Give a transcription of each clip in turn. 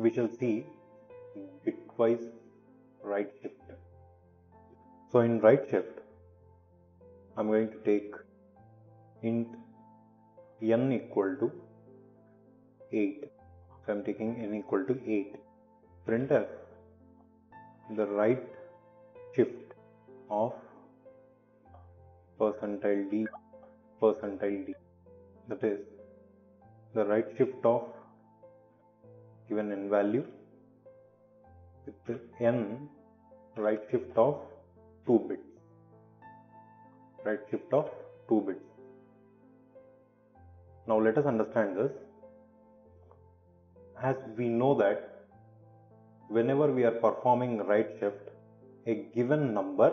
we shall see bitwise right shift. So in right shift, I'm going to take int n equal to 8. So I'm taking n equal to 8. Printf the right shift of %d %d. That is the right shift of given n value with the n right shift of 2 bits. Right shift of 2 bits. Now let us understand this. As we know that whenever we are performing right shift, a given number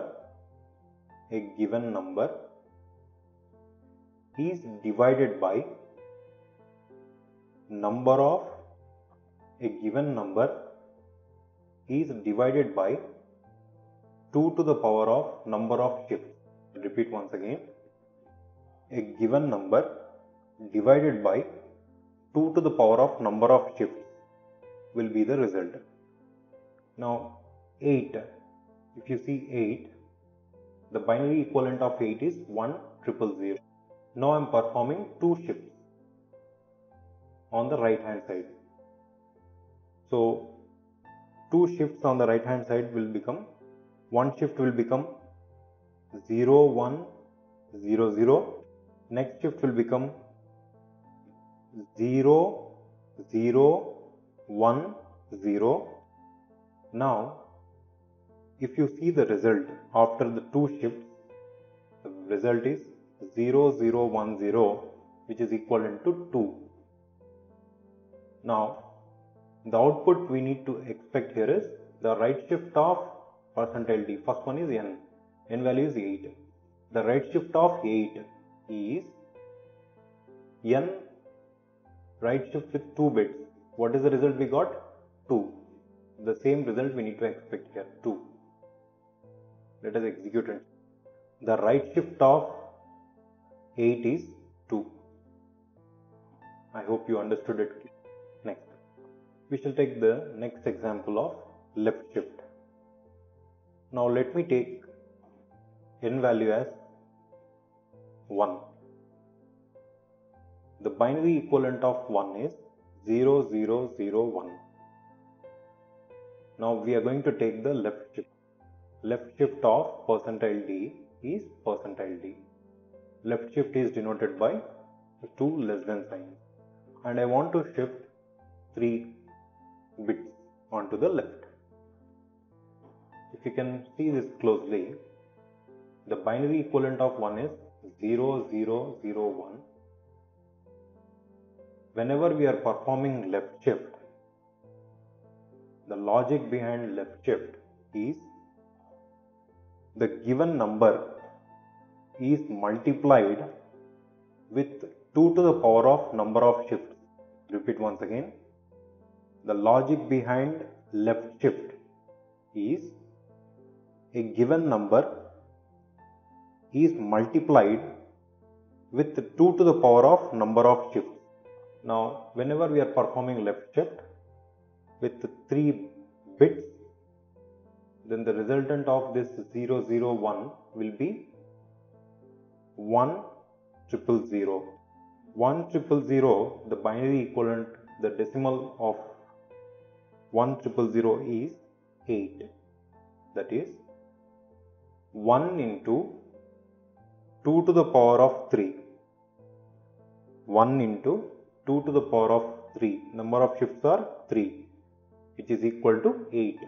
is divided by number of a given number is divided by 2 to the power of number of shifts. Repeat once again. A given number divided by 2 to the power of number of shifts will be the result. Now 8, if you see 8, the binary equivalent of 8 is 1,000,000. Now I am performing 2 shifts on the right hand side. So 2 shifts on the right hand side will become, one shift will become 0, 1, 0, 0. Next shift will become 0, 0, 1, 0. Now if you see the result after the 2 shifts, the result is 0, 0, 1, 0, which is equivalent to 2. Now the output we need to expect here is the right shift of %d. First one is n. N value is 8. The right shift of 8 is n right shift with 2 bits. What is the result we got? 2. The same result we need to expect here, 2. Let us execute it. The right shift of 8 is 2. I hope you understood it. Next, we shall take the next example of left shift. Now let me take n value as 1. The binary equivalent of 1 is 0, 0, 0, 1. Now we are going to take the left shift. Left shift of %d is %d. Left shift is denoted by 2 less than signs. And I want to shift 3 bits onto the left. If you can see this closely, the binary equivalent of 1 is 0, 0, 0, 1. Whenever we are performing left shift, the logic behind left shift is the given number is multiplied with 2 to the power of number of shifts. Repeat once again. The logic behind left shift is a given number is multiplied with 2 to the power of number of shifts. Now whenever we are performing left shift with 3 bits, then the resultant of this 0, 0, 1 will be 1,000,000. 1,000,000, the binary equivalent, the decimal of 1,000,000 is 8. That is 1 into 2 to the power of 3. 1 into 2 to the power of 3. Number of shifts are 3, which is equal to 8.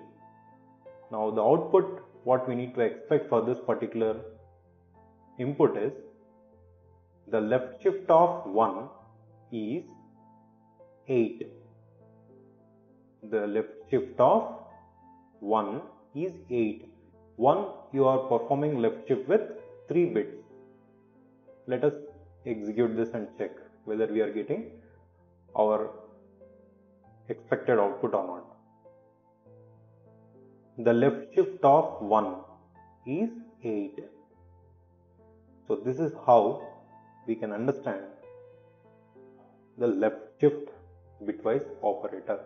Now the output, what we need to expect for this particular input is the left shift of 1 is 8. The left shift of 1 is 8. 1, you are performing left shift with 3 bits. Let us execute this and check whether we are getting our expected output or not. The left shift of 1 is 8. So this is how we can understand the left shift bitwise operator.